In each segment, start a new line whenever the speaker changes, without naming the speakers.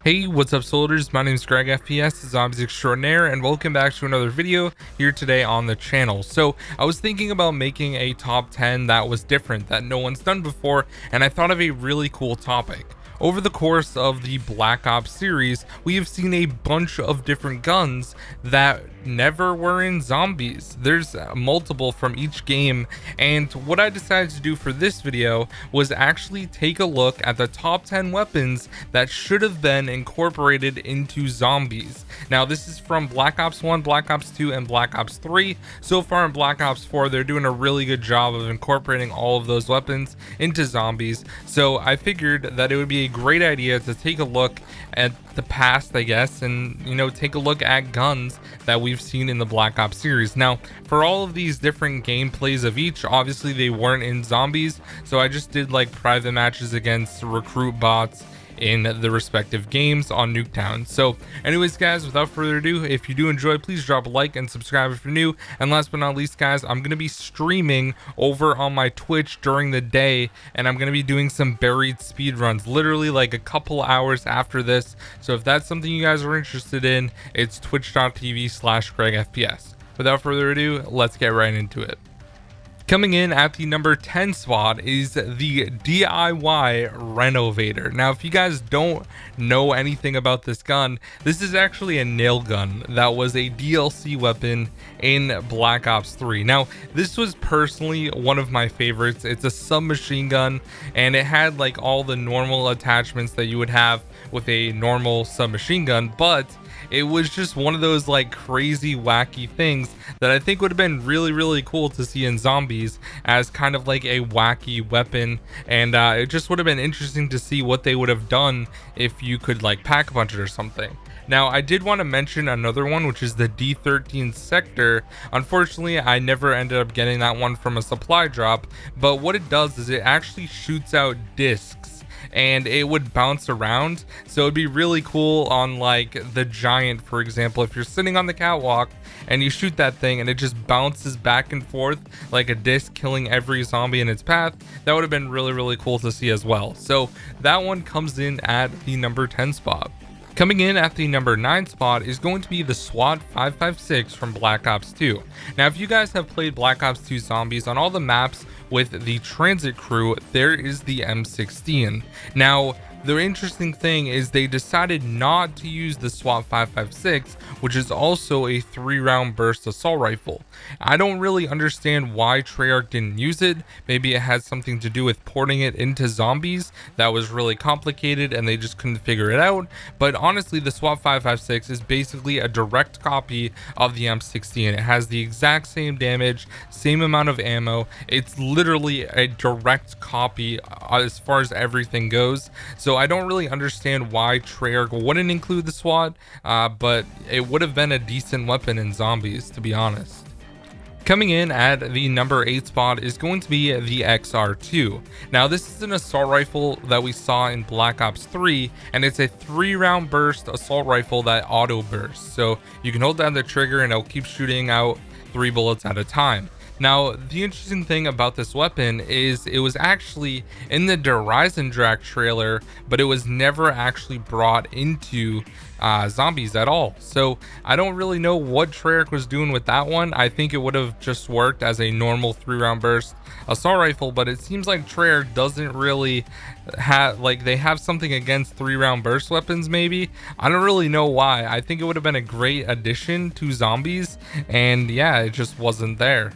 Hey, what's up soldiers? My name is GregFPS, the Zombies Extraordinaire, and welcome back to another video here today on the channel. So I was thinking about making a top 10 that was different, that no one's done before, and I thought of a really cool topic. Over the course of the Black Ops series, we have seen a bunch of different guns that never were in zombies. There's multiple from each game, and what I decided to do for this video was actually take a look at the top 10 weapons that should have been incorporated into zombies. Now this is from Black Ops 1, Black Ops 2, and Black Ops 3. So far in Black Ops 4, they're doing a really good job of incorporating all of those weapons into zombies. So I figured that it would be a great idea to take a look at the past, I guess, and take a look at guns that we've seen in the Black Ops series. Now for all of these different gameplays of each, obviously they weren't in zombies, so I just did like private matches against recruit bots in the respective games on Nuketown. So anyways guys, without further ado, if you do enjoy, please drop a like and subscribe if you're new. And last but not least guys, I'm going to be streaming over on my Twitch during the day, and I'm going to be doing some buried speed runs literally like a couple hours after this. So if that's something you guys are interested in, it's twitch.tv/GregFPS. Without further ado, let's get right into it. Coming in at the number 10 spot is the DIY Renovator. Now, if you guys don't know anything about this gun, this is actually a nail gun that was a DLC weapon in Black Ops 3. Now, this was personally one of my favorites. It's a submachine gun, and it had like all the normal attachments that you would have with a normal submachine gun, but it was just one of those like crazy wacky things that I think would have been really cool to see in zombies as kind of like a wacky weapon. And it just would have been interesting to see what they would have done if you could like pack punch it or something. Now I did want to mention another one, which is the D13 Sector. Unfortunately, I never ended up getting that one from a supply drop, but what it does is it actually shoots out discs and it would bounce around. So it'd be really cool on like the Giant, for example. If you're sitting on the catwalk and you shoot that thing and it just bounces back and forth like a disc, killing every zombie in its path, that would have been really cool to see as well. So that one comes in at the number 10 spot. Coming in at the number 9 spot is going to be the SWAT 556 from Black Ops 2. Now, if you guys have played Black Ops 2 Zombies, on all the maps with the transit crew, there is the M16. Now, the interesting thing is they decided not to use the SWAT 556, which is also a 3-round burst assault rifle. I don't really understand why Treyarch didn't use it. Maybe it had something to do with porting it into zombies that was really complicated and they just couldn't figure it out. But honestly, the SWAT 556 is basically a direct copy of the M16. It has the exact same damage, same amount of ammo. It's literally a direct copy as far as everything goes. So I don't really understand why Treyarch wouldn't include the SWAT, but it would have been a decent weapon in zombies, to be honest. Coming in at the number 8 spot is going to be the XR2. Now this is an assault rifle that we saw in Black Ops 3, and it's a 3-round burst assault rifle that auto bursts. So you can hold down the trigger and it'll keep shooting out 3 bullets at a time. Now, the interesting thing about this weapon is it was actually in the Horizon Drac trailer, but it was never actually brought into zombies at all. So I don't really know what Treyarch was doing with that one. I think it would have just worked as a normal 3-round burst assault rifle, but it seems like Treyarch doesn't really have, like, they have something against 3-round burst weapons maybe. I don't really know why. I think it would have been a great addition to zombies, and yeah, it just wasn't there.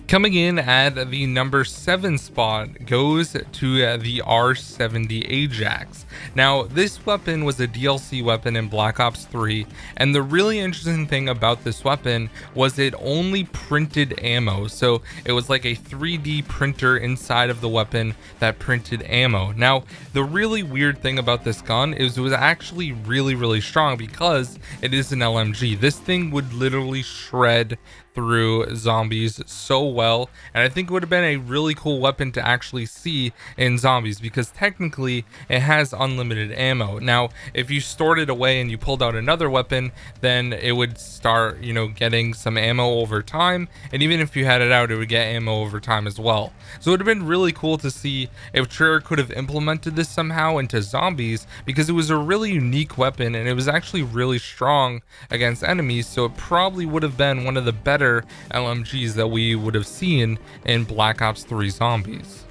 Coming in at the number 7 spot goes to the R70 Ajax. Now this weapon was a DLC weapon in Black Ops 3, and the really interesting thing about this weapon was it only printed ammo. So it was like a 3D printer inside of the weapon that printed ammo. Now the really weird thing about this gun is it was actually really strong because it is an LMG. This thing would literally shred through zombies so well, and I think it would have been a really cool weapon to actually see in zombies, because technically it has unlimited ammo. Now if you stored it away and you pulled out another weapon, then it would start, you know, getting some ammo over time, and even if you had it out, it would get ammo over time as well. So it would have been really cool to see if Treyarch could have implemented this somehow into zombies, because it was a really unique weapon and it was actually really strong against enemies, so it probably would have been one of the better LMGs that we would have seen in Black Ops 3 Zombies.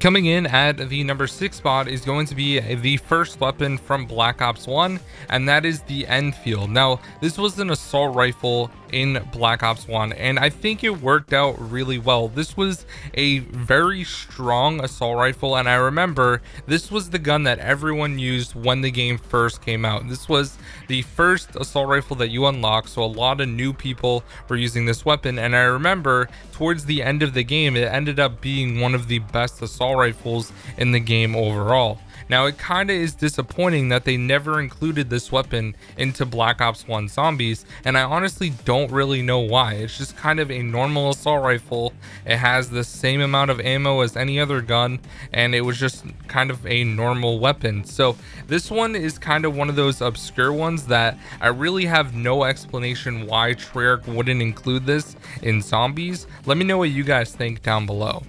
Coming in at the number 6 spot is going to be the first weapon from Black Ops 1, and that is the Enfield. Now, this was an assault rifle in Black Ops 1, and I think it worked out really well. This was a very strong assault rifle, and I remember this was the gun that everyone used when the game first came out. This was the first assault rifle that you unlocked, so a lot of new people were using this weapon, and I remember towards the end of the game, it ended up being one of the best assault rifles in the game overall. Now, it kind of is disappointing that they never included this weapon into Black Ops 1 Zombies, and I honestly don't really know why. It's just kind of a normal assault rifle. It has the same amount of ammo as any other gun, and it was just kind of a normal weapon. So this one is kind of one of those obscure ones that I really have no explanation why Treyarch wouldn't include this in Zombies. Let me know what you guys think down below.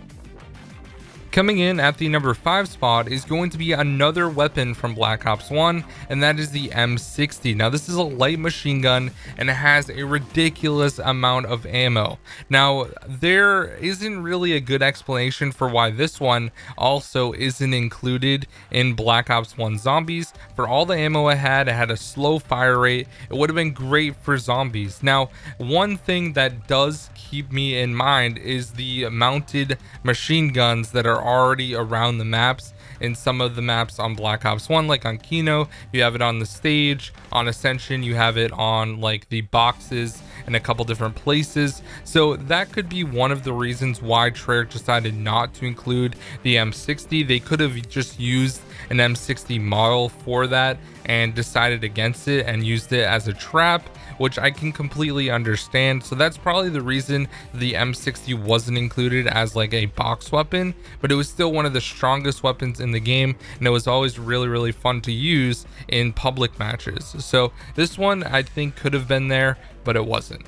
Coming in at the number 5 spot is going to be another weapon from Black Ops 1, and that is the M60. Now, this is a light machine gun, and it has a ridiculous amount of ammo. Now, there isn't really a good explanation for why this one also isn't included in Black Ops 1 Zombies. For all the ammo it had a slow fire rate. It would have been great for zombies. Now, one thing that does keep me in mind is the mounted machine guns that are already around the maps. In some of the maps on Black Ops 1, like on Kino, you have it on the stage. On Ascension, you have it on like the boxes in a couple different places. So that could be one of the reasons why Treyarch decided not to include the M60. They could have just used an M60 model for that and decided against it and used it as a trap, which I can completely understand. So that's probably the reason the M60 wasn't included as like a box weapon, but it was still one of the strongest weapons in the game, and it was always really fun to use in public matches. So this one I think could have been there, but it wasn't.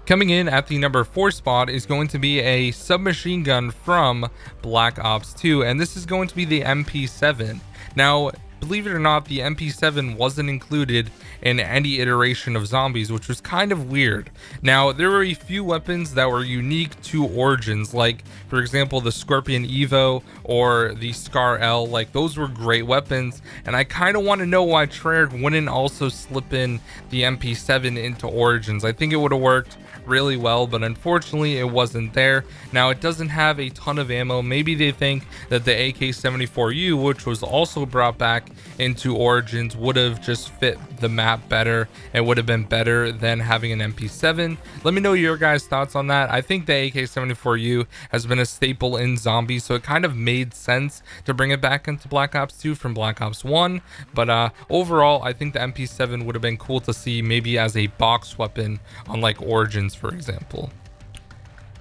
Coming in at the number 4 spot is going to be a submachine gun from Black Ops 2, and this is going to be the MP7. Now, believe it or not, the MP7 wasn't included in any iteration of Zombies, which was kind of weird. Now, there were a few weapons that were unique to Origins, like for example the Scorpion Evo or the Scar L. Like, those were great weapons, and I kind of want to know why Treyarch wouldn't also slip in the MP7 into Origins. I think it would have worked really well, but unfortunately it wasn't there. Now, it doesn't have a ton of ammo. Maybe they think that the AK-74U, which was also brought back into Origins, would have just fit the map better and would have been better than having an MP7. Let me know your guys' thoughts on that. I think the AK-74U has been a staple in Zombies, so it kind of made sense to bring it back into Black Ops 2 from Black Ops 1, but overall I think the MP7 would have been cool to see maybe as a box weapon on like Origins, for example.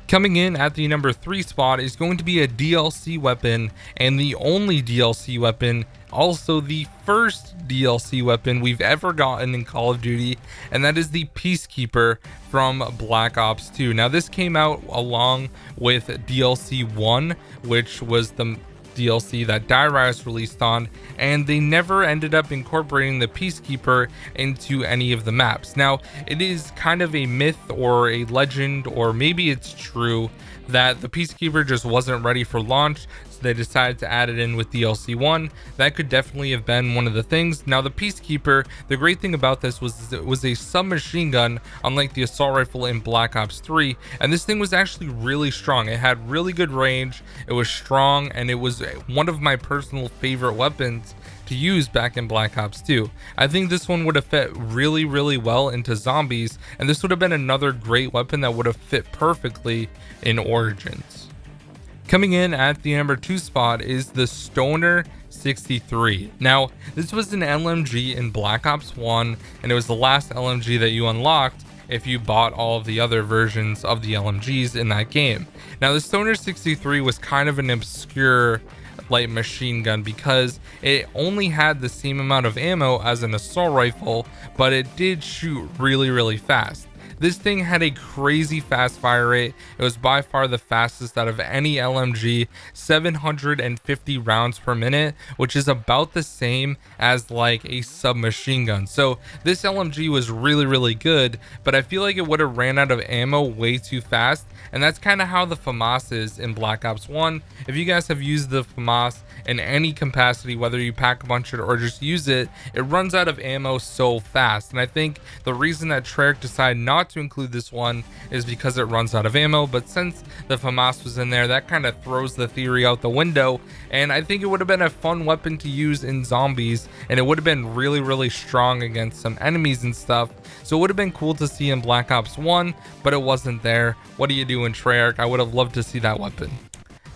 Coming in at the number 3 spot is going to be a DLC weapon, and the only DLC weapon, also the first DLC weapon we've ever gotten in Call of Duty, and that is the Peacekeeper from Black Ops 2. Now, this came out along with DLC 1, which was the DLC that Darius released on, and they never ended up incorporating the Peacekeeper into any of the maps. Now, it is kind of a myth or a legend, or maybe it's true, that the Peacekeeper just wasn't ready for launch, so they decided to add it in with DLC 1. That could definitely have been one of the things. Now, the Peacekeeper, the great thing about this was it was a submachine gun, unlike the assault rifle in Black Ops 3, and this thing was actually really strong. It had really good range, it was strong, and it was one of my personal favorite weapons to use back in Black Ops 2. I think this one would have fit really well into Zombies, and this would have been another great weapon that would have fit perfectly in Origins. Coming in at the number 2 spot is the Stoner 63. Now, this was an LMG in Black Ops 1, and it was the last LMG that you unlocked, if you bought all of the other versions of the LMGs in that game. Now the Stoner 63 was kind of an obscure light machine gun because it only had the same amount of ammo as an assault rifle, but it did shoot really fast. This thing had a crazy fast fire rate. It was by far the fastest out of any LMG, 750 rounds per minute, which is about the same as like a submachine gun. So this LMG was really good, but I feel like it would have ran out of ammo way too fast. And that's kind of how the FAMAS is in Black Ops 1. If you guys have used the FAMAS in any capacity, whether you pack a bunch of it or just use it, it runs out of ammo so fast. And I think the reason that Treyarch decided not to include this one is because it runs out of ammo, but since the FAMAS was in there, that kind of throws the theory out the window. And I think it would have been a fun weapon to use in zombies, and it would have been really strong against some enemies and stuff. So it would have been cool to see in Black Ops 1, but it wasn't there. What do you do in Treyarch? I would have loved to see that weapon.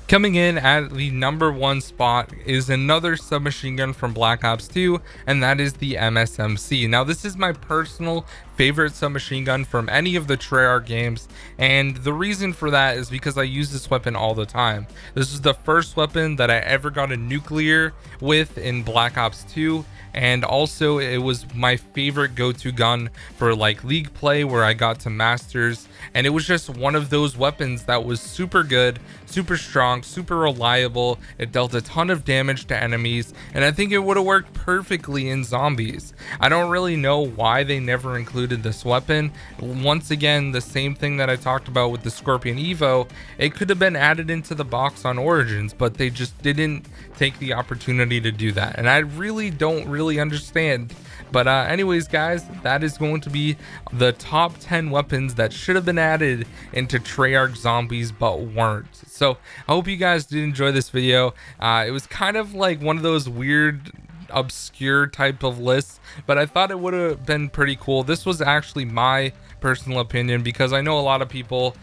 Coming in at the #1 spot is another submachine gun from Black Ops 2, and that is the MSMC. Now this is my personal favorite submachine gun from any of the Treyarch games, and the reason for that is because I use this weapon all the time. This is the first weapon that I ever got a nuclear with in Black Ops 2, and also it was my favorite go-to gun for like league play where I got to masters, and it was just one of those weapons that was super good, super strong, super reliable. It dealt a ton of damage to enemies, and I think it would have worked perfectly in zombies. I don't really know why they never included this weapon. Once again, the same thing that I talked about with the Scorpion Evo, it could have been added into the box on Origins, but they just didn't take the opportunity to do that, and I really don't understand. But anyways guys, that is going to be the top 10 weapons that should have been added into Treyarch zombies but weren't. So I hope you guys did enjoy this video. It was kind of like one of those weird obscure type of lists, but I thought it would have been pretty cool. This was actually my personal opinion because I know a lot of people,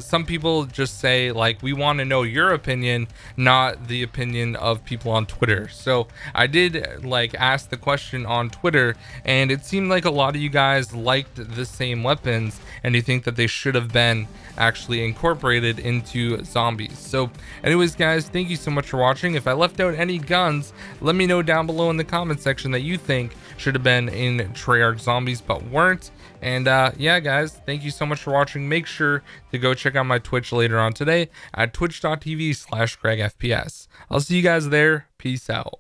some people just say like, we want to know your opinion, not the opinion of people on Twitter. So I did like ask the question on Twitter, and it seemed like a lot of you guys liked the same weapons and you think that they should have been actually incorporated into zombies. So anyways guys, thank you so much for watching. If I left out any guns, let me know down below in the comment section that you think should have been in Treyarch zombies but weren't. And yeah guys, thank you so much for watching. Make sure to go check out my Twitch later on today at twitch.tv/GregFPS. I'll see you guys there. Peace out.